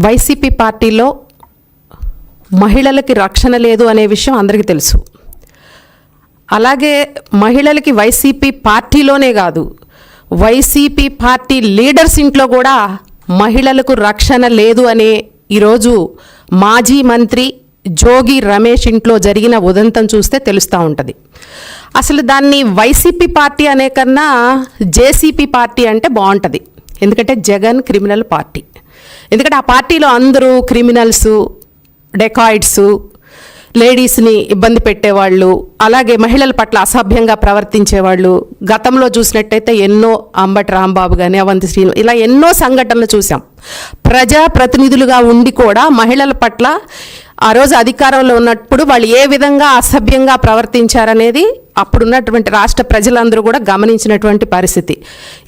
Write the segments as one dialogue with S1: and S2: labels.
S1: YCP పార్టీలో మహిళలకి రక్షణ లేదు అనే విషయం అందరికీ తెలుసు. అలాగే మహిళలకి వైసీపీ పార్టీలోనే కాదు, వైసీపీ పార్టీ లీడర్స్ ఇంట్లో కూడా మహిళలకు రక్షణ లేదు అనే ఈరోజు మాజీ మంత్రి జోగి రమేష్ ఇంట్లో జరిగిన ఉదంతం చూస్తే తెలుస్తూ ఉంటుంది. అసలు దాన్ని వైసీపీ పార్టీ అనే కన్నా జేసీపీ పార్టీ అంటే బాగుంటుంది. ఎందుకంటే జగన్ క్రిమినల్ పార్టీ. ఎందుకంటే ఆ పార్టీలో అందరూ క్రిమినల్స్, డెకాయిడ్స్, లేడీస్ని ఇబ్బంది పెట్టేవాళ్ళు, అలాగే మహిళల పట్ల అసభ్యంగా ప్రవర్తించేవాళ్ళు. గతంలో చూసినట్టయితే ఎన్నో అంబటి రాంబాబు కానీ, అవంతి శ్రీను, ఇలా ఎన్నో సంఘటనలు చూసాం. ప్రజాప్రతినిధులుగా ఉండి కూడా మహిళల పట్ల ఆ రోజు అధికారంలో ఉన్నప్పుడు వాళ్ళు ఏ విధంగా అసభ్యంగా ప్రవర్తించారనేది అప్పుడున్నటువంటి రాష్ట్ర ప్రజలందరూ కూడా గమనించినటువంటి పరిస్థితి.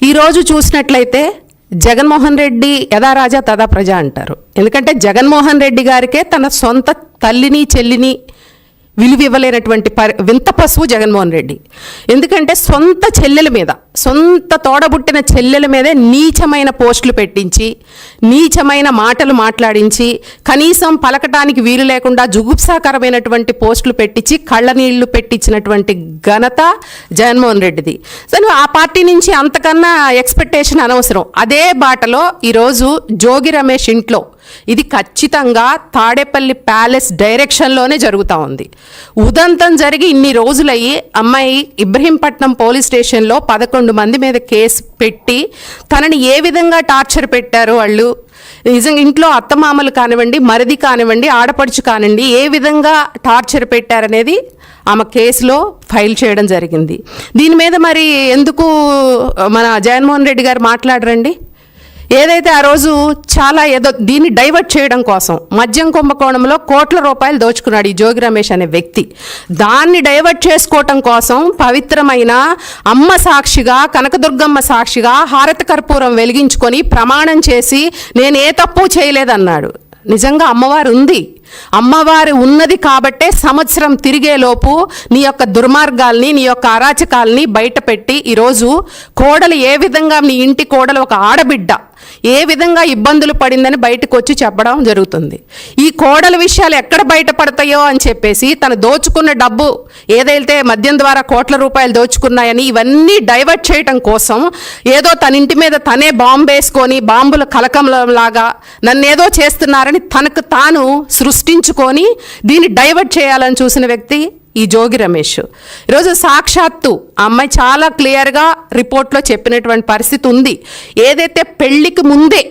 S1: ఈరోజు చూసినట్లయితే జగన్మోహన్ రెడ్డి యథా రాజా తదా ప్రజ అంటారు. ఎందుకంటే జగన్మోహన్ రెడ్డి గారికే తన సొంత తల్లిని చెల్లిని విలువ ఇవ్వలేనటువంటి వింత పశువు జగన్మోహన్ రెడ్డి. ఎందుకంటే సొంత చెల్లెల మీద, సొంత తోడబుట్టిన చెల్లెల మీదే నీచమైన పోస్టులు పెట్టించి, నీచమైన మాటలు మాట్లాడించి, కనీసం పలకటానికి వీలు లేకుండా జుగుప్సాకరమైనటువంటి పోస్టులు పెట్టించి కళ్ళనీళ్లు పెట్టించినటువంటి ఘనత జగన్మోహన్ రెడ్డిది. సరే, ఆ పార్టీ నుంచి అంతకన్నా ఎక్స్పెక్టేషన్ అనవసరం. అదే బాటలో ఈరోజు జోగి రమేష్ ఇంట్లో ఇది ఖచ్చితంగా తాడేపల్లి ప్యాలెస్ డైరెక్షన్లోనే జరుగుతూ ఉంది. ఉదంతం జరిగి ఇన్ని రోజులయ్యి అమ్మాయి ఇబ్రహీంపట్నం పోలీస్ స్టేషన్లో 11 మంది మీద కేసు పెట్టి తనని ఏ విధంగా టార్చర్ పెట్టారు వాళ్ళు, నిజంగా ఇంట్లో అత్తమామలు కానివ్వండి, మరిది కానివ్వండి, ఆడపడుచు కానివ్వండి, ఏ విధంగా టార్చర్ పెట్టారనేది ఆమె కేసులో ఫైల్ చేయడం జరిగింది. దీని మీద మరి ఎందుకు మన జగన్మోహన్ రెడ్డి గారు మాట్లాడరండి? ఏదైతే ఆ రోజు చాలా ఏదో దీన్ని డైవర్ట్ చేయడం కోసం మద్యం కుంభకోణంలో కోట్ల రూపాయలు దోచుకున్నాడు ఈ జోగి రమేష్ అనే వ్యక్తి. దాన్ని డైవర్ట్ చేసుకోవటం కోసం పవిత్రమైన అమ్మ సాక్షిగా, కనకదుర్గమ్మ సాక్షిగా హారతి కర్పూరం వెలిగించుకొని ప్రమాణం చేసి నేను ఏ తప్పు చేయలేదన్నాడు. నిజంగా అమ్మవారు ఉంది, అమ్మవారు ఉన్నది కాబట్టే సంవత్సరం తిరిగేలోపు నీ యొక్క దుర్మార్గాల్ని, నీ యొక్క అరాచకాల్ని బయటపెట్టి ఈరోజు కోడలు ఏ విధంగా, నీ ఇంటి కోడలు ఒక ఆడబిడ్డ ఏ విధంగా ఇబ్బందులు పడిందని బయటకు వచ్చి చెప్పడం జరుగుతుంది. ఈ కోడల విషయాలు ఎక్కడ బయటపడతాయో అని చెప్పేసి తను దోచుకున్న డబ్బు ఏదైతే మద్యం ద్వారా కోట్ల రూపాయలు దోచుకున్నాయని ఇవన్నీ డైవర్ట్ చేయటం కోసం ఏదో తన ఇంటి మీద తనే బాంబు వేసుకొని బాంబుల కలకంలాగా నన్నేదో చేస్తున్నారని తనకు తాను సృష్టించుకొని దీన్ని డైవర్ట్ చేయాలని చూసిన వ్యక్తి ఈ జోగి రమేష్. ఈరోజు సాక్షాత్తు ఆ అమ్మాయి చాలా క్లియర్గా రిపోర్ట్లో చెప్పినటువంటి పరిస్థితి ఉంది. ఏదైతే పెళ్లికి ముందే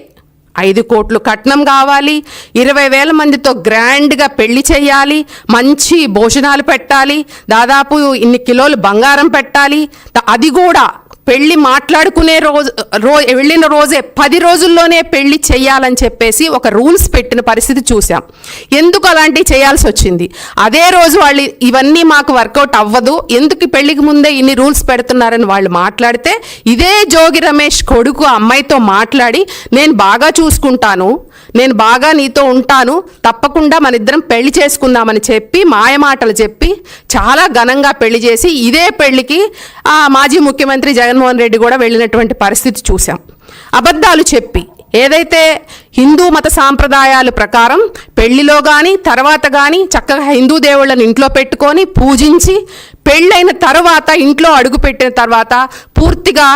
S1: 5 కోట్లు కట్నం కావాలి, 20,000 మందితో గ్రాండ్గా పెళ్లి చేయాలి, మంచి భోజనాలు పెట్టాలి, దాదాపు ఇన్ని కిలోలు బంగారం పెట్టాలి, అది కూడా పెళ్లి మాట్లాడుకునే వెళ్ళిన రోజే 10 రోజుల్లోనే పెళ్లి చేయాలని చెప్పేసి ఒక రూల్స్ పెట్టిన పరిస్థితి చూసాం. ఎందుకు అలాంటివి చేయాల్సి వచ్చింది? అదే రోజు వాళ్ళు ఇవన్నీ మాకు వర్కౌట్ అవ్వదు, ఎందుకు పెళ్లికి ముందే ఇన్ని రూల్స్ పెడుతున్నారని వాళ్ళు మాట్లాడితే ఇదే జోగి రమేష్ కొడుకు అమ్మాయితో మాట్లాడి నేను బాగా చూసుకుంటాను, నేను బాగా నీతో ఉంటాను, తప్పకుండా మన ఇద్దరం పెళ్లి చేసుకుందామని చెప్పి మాయమాటలు చెప్పి చాలా ఘనంగా పెళ్లి చేసి ఇదే పెళ్లికి మాజీ ముఖ్యమంత్రి జగన్మోహన్ రెడ్డి కూడా వెళ్ళినటువంటి పరిస్థితి చూసాం. అబద్ధాలు చెప్పి ఏదైతే హిందూ మత సాంప్రదాయాల ప్రకారం పెళ్లిలో కానీ తర్వాత కానీ చక్కగా హిందూ దేవుళ్ళని ఇంట్లో పెట్టుకొని పూజించి పెళ్ళైన తర్వాత ఇంట్లో అడుగుపెట్టిన తర్వాత పూర్తిగా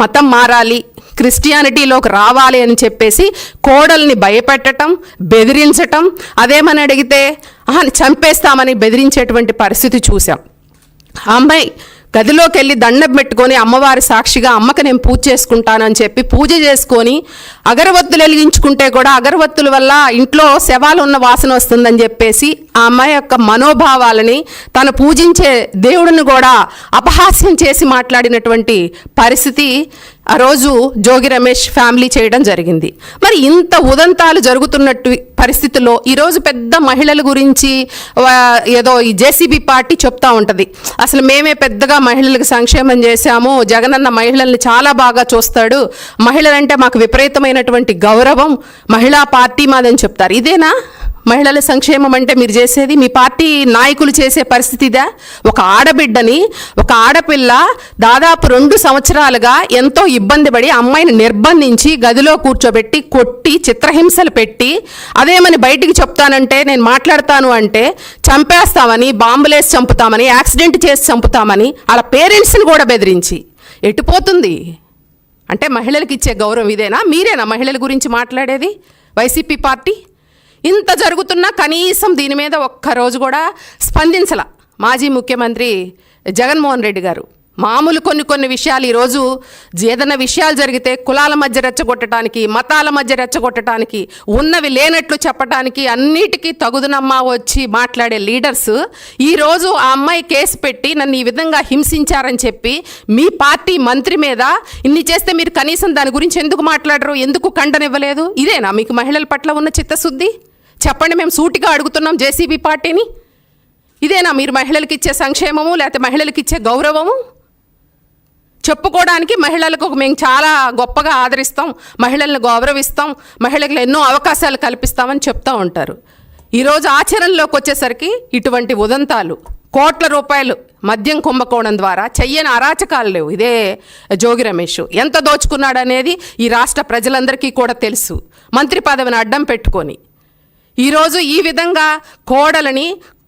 S1: మతం మారాలి, క్రిస్టియానిటీలోకి రావాలి అని చెప్పేసి కోడల్ని భయపెట్టడం, బెదిరించటం, అదేమని అడిగితే చంపేస్తామని బెదిరించేటువంటి పరిస్థితి చూసాం. ఆ అమ్మాయి గదిలోకి వెళ్ళి దండం పెట్టుకొని అమ్మవారి సాక్షిగా అమ్మకి నేను పూజ చేసుకుంటానని చెప్పి పూజ చేసుకొని అగరవత్తులు వెలిగించుకుంటే కూడా అగరవత్తుల వల్ల ఇంట్లో శవాలు ఉన్న వాసన వస్తుందని చెప్పేసి ఆ అమ్మాయి యొక్క మనోభావాలని తను పూజించే దేవుడిని కూడా అపహాస్యం చేసి మాట్లాడినటువంటి పరిస్థితి ఆ రోజు జోగి రమేష్ ఫ్యామిలీ చేయడం జరిగింది. మరి ఇంత ఉదంతాలు జరుగుతున్నట్టు పరిస్థితుల్లో ఈరోజు పెద్ద మహిళల గురించి ఏదో ఈ జేసీబీ పార్టీ చెప్తా ఉంటుంది, అసలు మేమే పెద్దగా మహిళలకు సంక్షేమం చేశాము, జగనన్న మహిళల్ని చాలా బాగా చూస్తాడు, మహిళలంటే మాకు విపరీతమైనటువంటి గౌరవం, మహిళా పార్టీ మాదని చెప్తారు. ఇదేనా మహిళల సంక్షేమం అంటే మీరు చేసేది? మీ పార్టీ నాయకులు చేసే పరిస్థితి ఇదా? ఒక ఆడబిడ్డని, ఒక ఆడపిల్ల దాదాపు 2 సంవత్సరాలుగా ఎంతో ఇబ్బంది పడి అమ్మాయిని నిర్బంధించి గదిలో కూర్చోబెట్టి కొట్టి చిత్రహింసలు పెట్టి అదేమని బయటికి చెప్తానంటే, నేను మాట్లాడతాను అంటే చంపేస్తామని, బాంబులేసి చంపుతామని, యాక్సిడెంట్ చేసి చంపుతామని వాళ్ళ పేరెంట్స్ని కూడా బెదిరించి ఎటుపోతుంది? అంటే మహిళలకు ఇచ్చే గౌరవం ఇదేనా? మీరేనా మహిళల గురించి మాట్లాడేది? వైసీపీ పార్టీ ఇంత జరుగుతున్నా కనీసం దీని మీద ఒక్కరోజు కూడా స్పందించల మాజీ ముఖ్యమంత్రి జగన్మోహన్ రెడ్డి గారు. మామూలు కొన్ని విషయాలు ఈరోజు ఏదైనా విషయాలు జరిగితే కులాల మధ్య రెచ్చగొట్టడానికి, మతాల మధ్య రెచ్చగొట్టడానికి, ఉన్నవి లేనట్లు చెప్పడానికి అన్నిటికీ తగుదునమ్మా వచ్చి మాట్లాడే లీడర్స్ ఈరోజు ఆ అమ్మాయి కేసు పెట్టి నన్ను ఈ విధంగా హింసించారని చెప్పి మీ పార్టీ మంత్రి మీద ఇన్ని చేస్తే మీరు కనీసం దాని గురించి ఎందుకు మాట్లాడరు? ఎందుకు ఖండనివ్వలేదు? ఇదేనా మీకు మహిళల పట్ల ఉన్న చిత్తశుద్ధి? చెప్పండి, మేము సూటిగా అడుగుతున్నాం జేసీబీ పార్టీని. ఇదేనా మీరు మహిళలకు ఇచ్చే సంక్షేమము, లేకపోతే మహిళలకు ఇచ్చే గౌరవము? చెప్పుకోవడానికి మహిళలకు మేము చాలా గొప్పగా ఆదరిస్తాం, మహిళలను గౌరవిస్తాం, మహిళలకు ఎన్నో అవకాశాలు కల్పిస్తామని చెప్తూ ఉంటారు. ఈరోజు ఆచరణలోకి వచ్చేసరికి ఇటువంటి ఉదంతాలు, కోట్ల రూపాయలు మద్యం కుంభకోణం ద్వారా చెయ్యని అరాచకాలు లేవు. ఇదే జోగి రమేష్ ఎంత దోచుకున్నాడనేది ఈ రాష్ట్ర ప్రజలందరికీ కూడా తెలుసు. మంత్రి పదవిని అడ్డం పెట్టుకొని ఈరోజు ఈ విధంగా కోడలని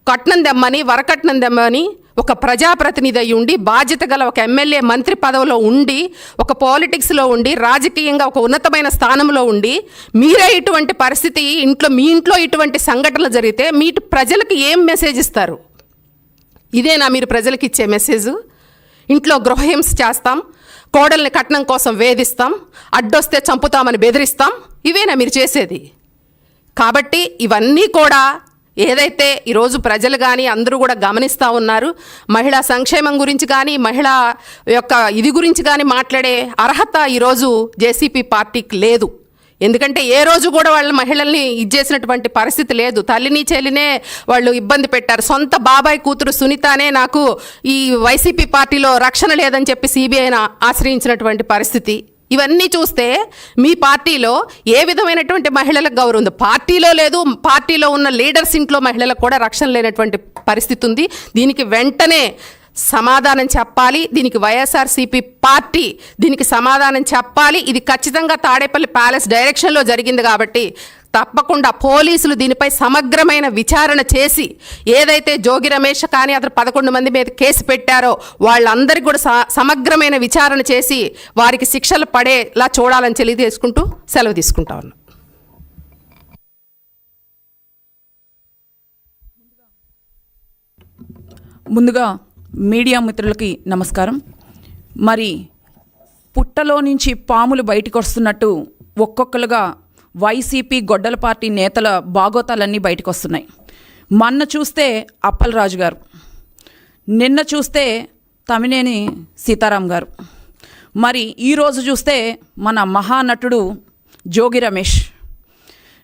S1: కట్నం దెమ్మని, వరకట్నం దెమ్మని ఒక ప్రజాప్రతినిధి అయి ఉండి, బాధ్యత గల ఒక ఎమ్మెల్యే మంత్రి పదవిలో ఉండి, ఒక పాలిటిక్స్లో ఉండి, రాజకీయంగా ఒక ఉన్నతమైన స్థానంలో ఉండి మీరే ఇటువంటి పరిస్థితి మీ ఇంట్లో ఇటువంటి సంఘటనలు జరిగితే మీ ప్రజలకు ఏం మెసేజ్ ఇస్తారు? ఇదేనా మీరు ప్రజలకు ఇచ్చే మెసేజ్? ఇంట్లో గృహహింస చేస్తాం, కోడల్ని కట్నం కోసం వేధిస్తాం, అడ్డొస్తే చంపుతామని బెదిరిస్తాం, ఇవేనా మీరు చేసేది? కాబట్టి ఇవన్నీ కూడా ఏదైతే ఈరోజు ప్రజలు కానీ అందరూ కూడా గమనిస్తూ ఉన్నారు. మహిళా సంక్షేమం గురించి కానీ, మహిళా యొక్క ఇది గురించి కానీ మాట్లాడే అర్హత ఈరోజు జేసీపీ పార్టీకి లేదు. ఎందుకంటే ఏ రోజు కూడా వాళ్ళ మహిళల్ని ఇచ్చేసినటువంటి పరిస్థితి లేదు. తల్లిని చెల్లినే వాళ్ళు ఇబ్బంది పెట్టారు. సొంత బాబాయ్ కూతురు సునీతనే నాకు ఈ వైసీపీ పార్టీలో రక్షణ లేదని చెప్పి సిబిఐని ఆశ్రయించినటువంటి పరిస్థితి. ఇవన్నీ చూస్తే మీ పార్టీలో ఏ విధమైనటువంటి మహిళలకు గౌరవం ఉంది? పార్టీలో లేదు. పార్టీలో ఉన్న లీడర్స్ ఇంట్లో మహిళలకు కూడా రక్షణ లేనటువంటి పరిస్థితి ఉంది. దీనికి వెంటనే సమాధానం చెప్పాలి. దీనికి వైఎస్ఆర్సీపీ పార్టీ దీనికి సమాధానం చెప్పాలి. ఇది ఖచ్చితంగా తాడేపల్లి ప్యాలెస్ డైరెక్షన్లో జరిగింది కాబట్టి తప్పకుండా పోలీసులు దీనిపై సమగ్రమైన విచారణ చేసి ఏదైతే జోగి రమేష్ కానీ అతను 11 మంది మీద కేసు పెట్టారో వాళ్ళందరికీ కూడా సమగ్రమైన విచారణ చేసి వారికి శిక్షలు పడేలా చూడాలని తెలియజేసుకుంటూ సెలవు తీసుకుంటా ఉన్నాం.
S2: ముందుగా మీడియా మిత్రులకి నమస్కారం. మరి పుట్టలో నుంచి పాములు బయటకు వస్తున్నట్టు ఒక్కొక్కరుగా వైసీపీ గొడ్డల పార్టీ నేతల బాగోతాలన్నీ బయటకు వస్తున్నాయి. మొన్న చూస్తే అప్పలరాజు గారు, నిన్న చూస్తే తమ్మినేని సీతారాం గారు, మరి ఈరోజు చూస్తే మన మహానటుడు జోగి రమేష్.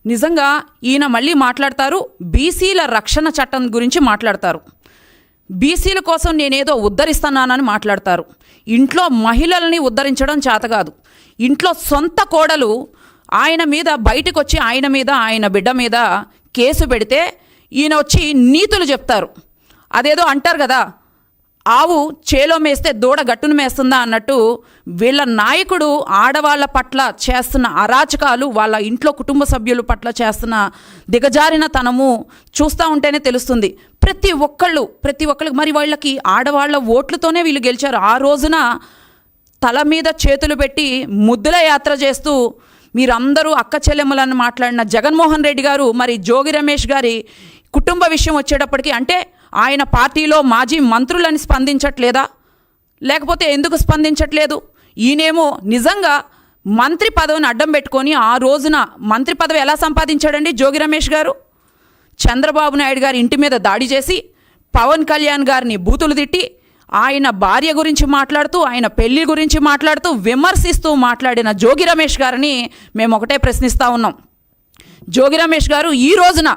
S2: నిజంగా ఈయన మళ్ళీ మాట్లాడతారు, బీసీల రక్షణ చట్టం గురించి మాట్లాడతారు, బీసీల కోసం నేనేదో ఉద్ధరిస్తున్నానని మాట్లాడతారు. ఇంట్లో మహిళల్ని ఉద్ధరించడం చేత కాదు. ఇంట్లో సొంత కోడలు ఆయన మీద బయటకు వచ్చి ఆయన మీద ఆయన బిడ్డ మీద కేసు పెడితే ఈయన వచ్చి నీతులు చెప్తారు. అదేదో అంటారు కదా, ఆవు చేలో మేస్తే దూడ గట్టును మేస్తుందా అన్నట్టు వీళ్ళ నాయకుడు ఆడవాళ్ళ పట్ల చేస్తున్న అరాచకాలు, వాళ్ళ ఇంట్లో కుటుంబ సభ్యుల పట్ల చేస్తున్న దిగజారిన తనము చూస్తూ ఉంటేనే తెలుస్తుంది. ప్రతి ఒక్కళ్ళు మరి వాళ్ళకి ఆడవాళ్ళ ఓట్లతోనే వీళ్ళు గెలిచారు. ఆ రోజున తల మీద చేతులు పెట్టి ముద్దుల యాత్ర చేస్తూ మీరందరూ అక్క చెల్లెమ్మలను మాట్లాడిన జగన్మోహన్ రెడ్డి గారు మరి జోగి రమేష్ గారి కుటుంబ విషయం వచ్చేటప్పటికి అంటే ఆయన పార్టీలో మాజీ మంత్రులని స్పందించట్లేదా? లేకపోతే ఎందుకు స్పందించట్లేదు? ఈయనేమో నిజంగా మంత్రి పదవిని అడ్డం పెట్టుకొని ఆ రోజున మంత్రి పదవి ఎలా సంపాదించాడండి జోగి రమేష్ గారు? చంద్రబాబు నాయుడు గారి ఇంటి మీద దాడి చేసి పవన్ కళ్యాణ్ గారిని బూతులు తిట్టి ఆయన భార్య గురించి మాట్లాడుతూ ఆయన పెళ్లి గురించి మాట్లాడుతూ విమర్శిస్తూ మాట్లాడిన జోగి రమేష్ గారిని మేము ఒకటే ప్రశ్నిస్తూ ఉన్నాం. జోగి రమేష్ గారు ఈ రోజున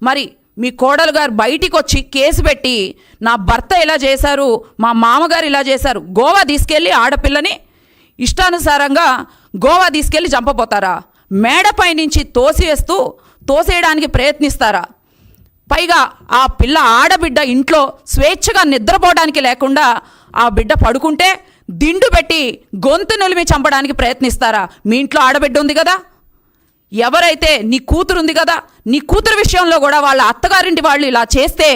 S2: మరి మీ కోడలు గారు బయటికి వచ్చి కేసు పెట్టి నా భర్త ఇలా చేశారు, మా మామగారు ఇలా చేశారు, గోవా తీసుకెళ్ళి ఆడపిల్లని ఇష్టానుసారంగా గోవా తీసుకెళ్ళి చంపపోతారా? మేడపై నుంచి తోసివేస్తూ తోసేయడానికి ప్రయత్నిస్తారా? పైగా ఆ పిల్ల ఆడబిడ్డ ఇంట్లో స్వేచ్ఛగా నిద్రపోవడానికి లేకుండా ఆ బిడ్డ పడుకుంటే దిండు పెట్టి గొంతు నులిమి చంపడానికి ప్రయత్నిస్తారా? మీ ఇంట్లో ఆడబిడ్డ ఉంది కదా, ఎవరైతే నీ కూతురు ఉంది కదా, నీ కూతురు విషయంలో కూడా వాళ్ళ అత్తగారింటి వాళ్ళు ఇలా చేస్తే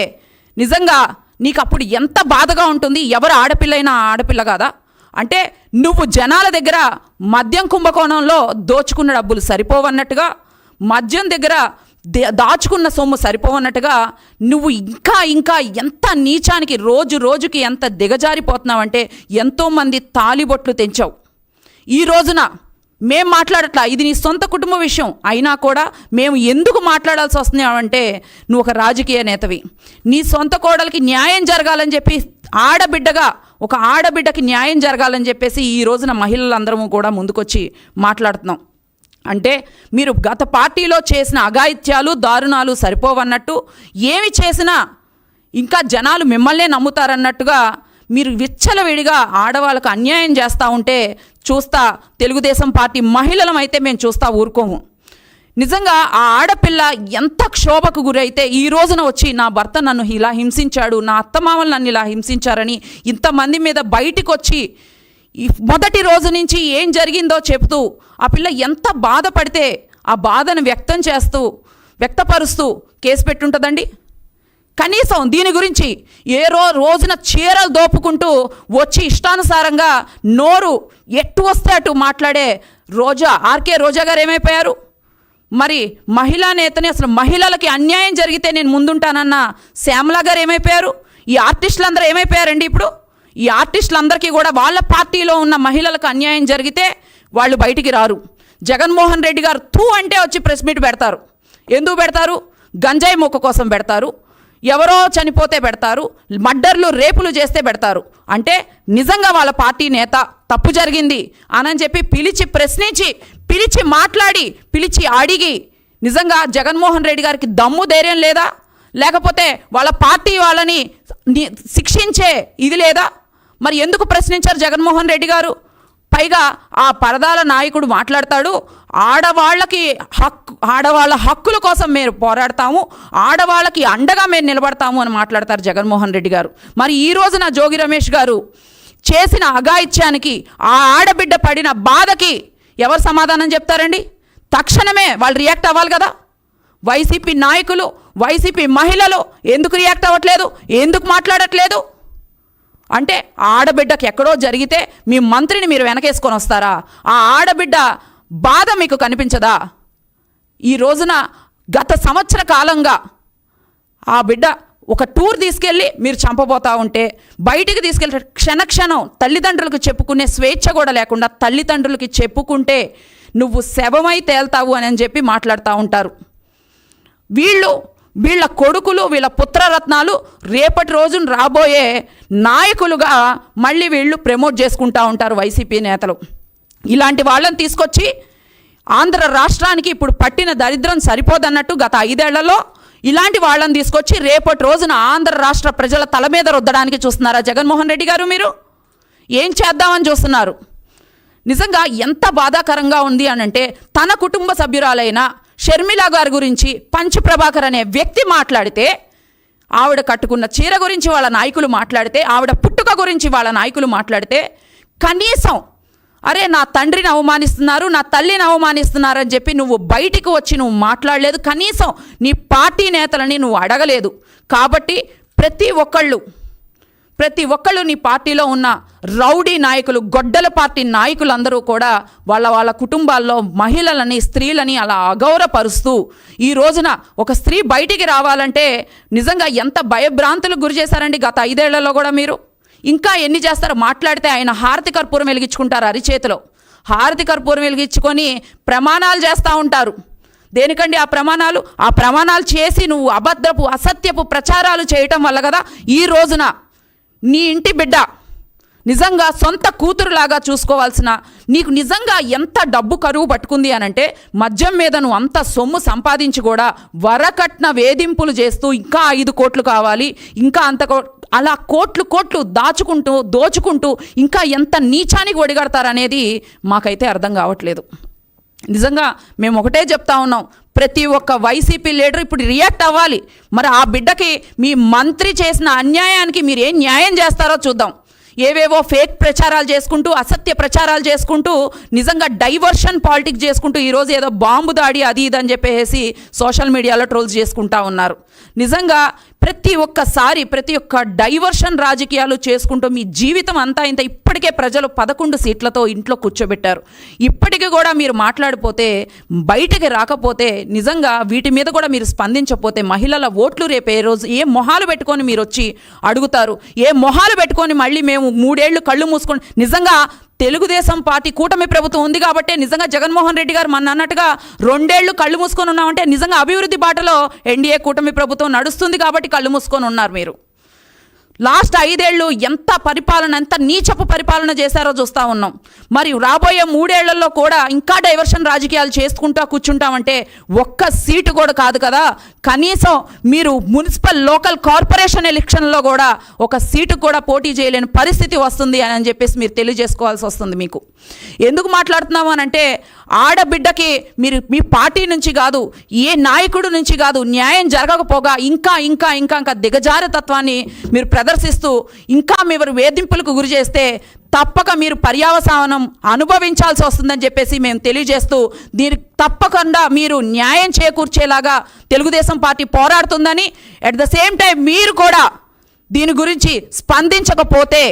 S2: నిజంగా నీకు అప్పుడు ఎంత బాధగా ఉంటుంది? ఎవరు ఆడపిల్లైనా ఆడపిల్ల కాదా? అంటే నువ్వు జనాల దగ్గర మద్యం కుంభకోణంలో దోచుకున్న డబ్బులు సరిపోవన్నట్టుగా, మద్యం దగ్గర దాచుకున్న సొమ్ము సరిపోవన్నట్టుగా నువ్వు ఇంకా ఇంకా ఎంత నీచానికి రోజు రోజుకి ఎంత దిగజారిపోతున్నావంటే ఎంతోమంది తాలిబొట్లు తెంచావు. ఈ రోజున మేం మాట్లాడట్లా, ఇది నీ సొంత కుటుంబ విషయం అయినా కూడా మేము ఎందుకు మాట్లాడాల్సి వస్తుంది అంటే నువ్వు ఒక రాజకీయ నేతవి. నీ సొంత కోడలికి న్యాయం జరగాలని చెప్పి ఆడబిడ్డగా ఒక ఆడబిడ్డకి న్యాయం జరగాలని చెప్పేసి ఈ రోజున మహిళలందరము కూడా ముందుకొచ్చి మాట్లాడుతున్నాం. అంటే మీరు గత పార్టీలో చేసిన అఘాయిత్యాలు దారుణాలు సరిపోవన్నట్టు ఏమి చేసినా ఇంకా జనాలు మిమ్మల్నే నమ్ముతారన్నట్టుగా మీరు విచ్చలవిడిగా ఆడవాళ్ళకు అన్యాయం చేస్తూ ఉంటే చూస్తా తెలుగుదేశం పార్టీ మహిళలమైతే మేము చూస్తా ఊరుకోము. నిజంగా ఆ ఆడపిల్ల ఎంత క్షోభకు గురైతే ఈ రోజున వచ్చి నా భర్త నన్ను ఇలా హింసించాడు, నా అత్తమామలు నన్ను ఇలా హింసించారని ఇంతమంది మీద బయటికి వచ్చి ఈ మొదటి రోజు నుంచి ఏం జరిగిందో చెప్తూ ఆ పిల్ల ఎంత బాధపడితే ఆ బాధను వ్యక్తపరుస్తూ కేసు పెట్టుంటుందండి. కనీసం దీని గురించి రోజున చీరలు దోపుకుంటూ వచ్చి ఇష్టానుసారంగా నోరు ఎట్టు వస్తే అటు మాట్లాడే ఆర్కే రోజా గారు ఏమైపోయారు? మరి మహిళా నేతని అసలు మహిళలకి అన్యాయం జరిగితే నేను ముందుంటానన్న శ్యామల గారు ఏమైపోయారు? ఈ ఆర్టిస్టులందరూ ఏమైపోయారండి? ఇప్పుడు ఈ ఆర్టిస్టులందరికీ కూడా వాళ్ళ పార్టీలో ఉన్న మహిళలకు అన్యాయం జరిగితే వాళ్ళు బయటికి రారు. జగన్మోహన్ రెడ్డి గారు తూ అంటే వచ్చి ప్రెస్ మీట్ పెడతారు. ఎందుకు పెడతారు? గంజాయి మొక్క కోసం పెడతారు, ఎవరో చనిపోతే పెడతారు, మర్డర్లు రేపులు చేస్తే పెడతారు. అంటే నిజంగా వాళ్ళ పార్టీ నేత తప్పు జరిగింది అని చెప్పి పిలిచి ప్రశ్నించి పిలిచి మాట్లాడి పిలిచి అడిగి నిజంగా జగన్మోహన్ రెడ్డి గారికి దమ్ము ధైర్యం లేదా? లేకపోతే వాళ్ళ పార్టీ వాళ్ళని శిక్షించే ఇది లేదా? మరి ఎందుకు ప్రశ్నించారు జగన్మోహన్ రెడ్డి గారు? పైగా ఆ పరదాల నాయకుడు మాట్లాడతాడు, ఆడవాళ్ళ హక్కుల కోసం మేము పోరాడతాము, ఆడవాళ్ళకి అండగా మేము నిలబడతాము అని మాట్లాడతారు జగన్మోహన్ రెడ్డి గారు. మరి ఈ రోజున జోగి రమేష్ గారు చేసిన అఘాయిత్యానికి ఆ ఆడబిడ్డ పడిన బాధకి ఎవరు సమాధానం చెప్తారండి? తక్షణమే వాళ్ళు రియాక్ట్ అవ్వాలి కదా. వైసీపీ నాయకులు, వైసీపీ మహిళలు ఎందుకు రియాక్ట్ అవ్వట్లేదు? ఎందుకు మాట్లాడట్లేదు? అంటే ఆడబిడ్డకి ఎక్కడో జరిగితే మీ మంత్రిని మీరు వెనకేసుకొని వస్తారా? ఆ ఆడబిడ్డ బాధ మీకు కనిపించదా? ఈ రోజున గత సంవత్సర కాలంగా ఆ బిడ్డ ఒక టూర్ తీసుకెళ్ళి మీరు చంపబోతా ఉంటే బయటికి తీసుకెళ్ళి క్షణక్షణం తల్లిదండ్రులకు చెప్పుకునే స్వేచ్ఛ కూడా లేకుండా తల్లిదండ్రులకి చెప్పుకుంటే నువ్వు శవమై తేల్తావు అని చెప్పి మాట్లాడుతూ ఉంటారు. వీళ్ళ కొడుకులు, వీళ్ళ పుత్రరత్నాలు రేపటి రోజున రాబోయే నాయకులుగా మళ్ళీ వీళ్ళు ప్రమోట్ చేసుకుంటూ ఉంటారు వైసీపీ నేతలు. ఇలాంటి వాళ్ళని తీసుకొచ్చి ఆంధ్ర రాష్ట్రానికి ఇప్పుడు పట్టిన దరిద్రం సరిపోదన్నట్టు గత 5 ఏళ్లలో ఇలాంటి వాళ్ళని తీసుకొచ్చి రేపటి రోజున ఆంధ్ర రాష్ట్ర ప్రజల తల మీద రుద్దడానికి చూస్తున్నారా జగన్మోహన్ రెడ్డి గారు? మీరు ఏం చేద్దామని చూస్తున్నారు? నిజంగా ఎంత బాధాకరంగా ఉంది అనంటే తన కుటుంబ సభ్యురాలైన షర్మిల గారి గురించి పంచ్ ప్రభాకర్ అనే వ్యక్తి మాట్లాడితే, ఆవిడ కట్టుకున్న చీర గురించి వాళ్ళ నాయకులు మాట్లాడితే, ఆవిడ పుట్టుక గురించి వాళ్ళ నాయకులు మాట్లాడితే కనీసం అరే నా తండ్రిని అవమానిస్తున్నారు, నా తల్లిని అవమానిస్తున్నారు అని చెప్పి నువ్వు బయటికి వచ్చి నువ్వు మాట్లాడలేదు. కనీసం నీ పార్టీ నేతలని నువ్వు అడగలేదు. కాబట్టి ప్రతి ఒక్కళ్ళు నీ పార్టీలో ఉన్న రౌడీ నాయకులు, గొడ్డల పార్టీ నాయకులందరూ కూడా వాళ్ళ కుటుంబాల్లో మహిళలని, స్త్రీలని అలా అగౌరవపరుస్తూ ఈ రోజున ఒక స్త్రీ బయటికి రావాలంటే నిజంగా ఎంత భయభ్రాంతులకు గురి చేశారండి గత 5 ఏళ్లలో కూడా. మీరు ఇంకా ఎన్ని చేస్తారో మాట్లాడితే ఆయన హారతి కర్పూరం వెలిగించుకుంటారు అరిచేతిలో. హారతి కర్పూరం వెలిగించుకొని ప్రమాణాలు చేస్తూ ఉంటారు. దేనికండి ఆ ప్రమాణాలు? ఆ ప్రమాణాలు చేసి నువ్వు అబద్ధపు అసత్యపు ప్రచారాలు చేయటం వల్ల కదా ఈ రోజున నీ ఇంటి బిడ్డ నిజంగా సొంత కూతురులాగా చూసుకోవాల్సిన నీకు నిజంగా ఎంత డబ్బు కరువు పట్టుకుంది అనంటే మద్యం మీద నువ్వు అంత సొమ్ము సంపాదించి కూడా వరకట్న వేధింపులు చేస్తూ ఇంకా 5 కోట్లు కావాలి, ఇంకా అలా కోట్లు దోచుకుంటూ ఇంకా ఎంత నీచానికి ఒడిగడతారనేది మాకైతే అర్థం కావట్లేదు. నిజంగా మేము ఒకటే చెప్తా ఉన్నాం, ప్రతి ఒక్క వైసీపీ లీడర్ ఇప్పుడు రియాక్ట్ అవ్వాలి. మరి ఆ బిడ్డకి మీ మంత్రి చేసిన అన్యాయానికి మీరు ఏం న్యాయం చేస్తారో చూద్దాం. ఏవేవో ఫేక్ ప్రచారాలు చేసుకుంటూ, అసత్య ప్రచారాలు చేసుకుంటూ, నిజంగా డైవర్షన్ పాలిటిక్స్ చేసుకుంటూ ఈరోజు ఏదో బాంబు దాడి అది ఇది అని చెప్పేసి సోషల్ మీడియాలో ట్రోల్స్ చేసుకుంటా ఉన్నారు. నిజంగా ప్రతి ఒక్క డైవర్షన్ రాజకీయాలు చేసుకుంటూ మీ జీవితం అంతా ఇంత. ఇప్పటికే ప్రజలు 11 సీట్లతో ఇంట్లో కూర్చోబెట్టారు. ఇప్పటికీ కూడా మీరు మాట్లాడిపోతే, బయటికి రాకపోతే, నిజంగా వీటి మీద కూడా మీరు స్పందించకపోతే మహిళల ఓట్లు రేపు ఏ రోజు ఏ మొహాలు పెట్టుకొని మీరు వచ్చి అడుగుతారు? ఏ మొహాలు పెట్టుకొని మళ్ళీ మేము 3 ఏళ్ళు కళ్ళు మూసుకొని, నిజంగా తెలుగుదేశం పార్టీ కూటమి ప్రభుత్వం ఉంది కాబట్టి నిజంగా జగన్మోహన్ రెడ్డి గారు మన అన్నట్టుగా 2 ఏళ్ళు కళ్ళు మూసుకొని ఉన్నామంటే నిజంగా అభివృద్ధి బాటలో ఎన్డీఏ కూటమి ప్రభుత్వం నడుస్తుంది కాబట్టి కళ్ళు మూసుకొని ఉన్నారు మీరు. లాస్ట్ 5 ఏళ్ళు ఎంత నీచపు పరిపాలన చేశారో చూస్తూ ఉన్నాం. మరి రాబోయే 3 ఏళ్లలో కూడా ఇంకా డైవర్షన్ రాజకీయాలు చేసుకుంటా కూర్చుంటామంటే ఒక్క సీటు కూడా కాదు కదా, కనీసం మీరు మున్సిపల్ లోకల్ కార్పొరేషన్ ఎలక్షన్లో కూడా ఒక సీటు కూడా పోటీ చేయలేని పరిస్థితి వస్తుంది అని చెప్పేసి మీరు తెలియజేసుకోవాల్సి వస్తుంది. మీకు ఎందుకు మాట్లాడుతున్నాము అని అంటే, ఆడబిడ్డకి మీరు మీ పార్టీ నుంచి కాదు, ఏ నాయకుడు నుంచి కాదు, న్యాయం జరగకపోగా ఇంకా ఇంకా ఇంకా ఇంకా దిగజారు తత్వాన్ని మీరు ప్రదర్శిస్తూ ఇంకా మీరు వేధింపులకు గురి చేస్తే తప్పక మీరు పర్యావసానం అనుభవించాల్సి వస్తుందని చెప్పేసి మేము తెలియజేస్తూ, దీనికి తప్పకుండా మీరు న్యాయం చేకూర్చేలాగా తెలుగుదేశం పార్టీ పోరాడుతుందని, అట్ ద సేమ్ టైం మీరు కూడా దీని గురించి స్పందించకపోతే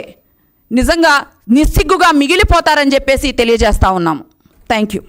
S2: నిజంగా నిస్సిగ్గుగా మిగిలిపోతారని చెప్పేసి తెలియజేస్తా ఉన్నాము. Thank you.